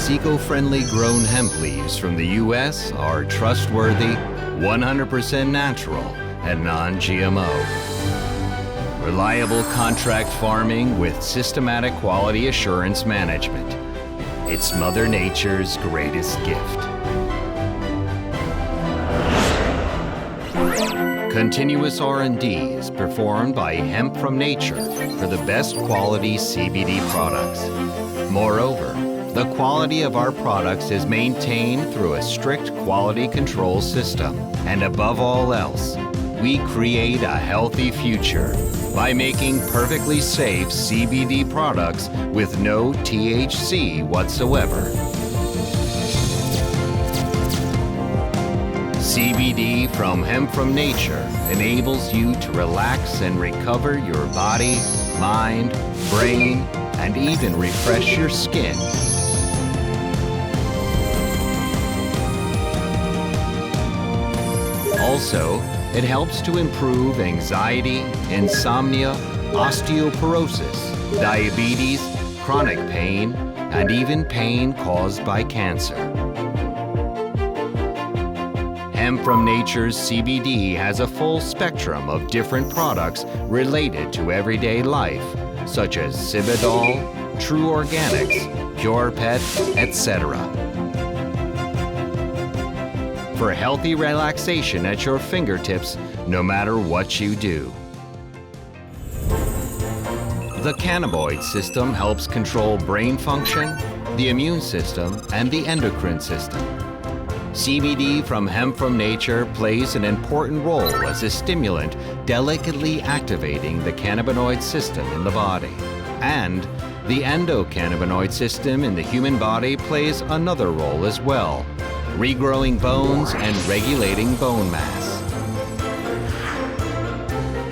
These eco-friendly grown hemp leaves from the U.S. are trustworthy, 100% natural, and non-GMO. Reliable contract farming with systematic quality assurance management. It's Mother Nature's greatest gift. Continuous R&D is performed by Hemp from Nature for the best quality CBD products. Moreover, the quality of our products is maintained through a strict quality control system. And above all else, we create a healthy future by making perfectly safe CBD products with no THC whatsoever. CBD from Hemp from Nature enables you to relax and recover your body, mind, brain, and even refresh your skin. Also, it helps to improve anxiety, insomnia, osteoporosis, diabetes, chronic pain, and even pain caused by cancer. Hemp from Nature's CBD has a full spectrum of different products related to everyday life, such as Cibadol, True Organics, Pure Pet, etc. For healthy relaxation at your fingertips, no matter what you do. The cannabinoid system helps control brain function, the immune system, and the endocrine system. CBD from Hemp from Nature plays an important role as a stimulant, delicately activating the cannabinoid system in the body. And the endocannabinoid system in the human body plays another role as well, regrowing bones and regulating bone mass.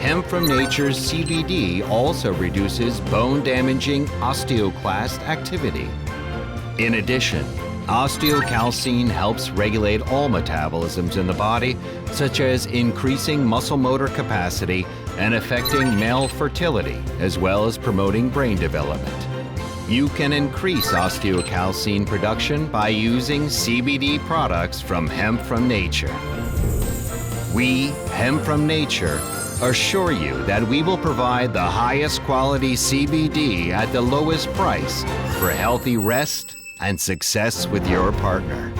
Hemp from Nature's CBD also reduces bone-damaging osteoclast activity. In addition, osteocalcine helps regulate all metabolisms in the body, such as increasing muscle motor capacity and affecting male fertility, as well as promoting brain development. You can increase osteocalcine production by using CBD products from Hemp from Nature. We, Hemp from Nature, assure you that we will provide the highest quality CBD at the lowest price for healthy rest and success with your partner.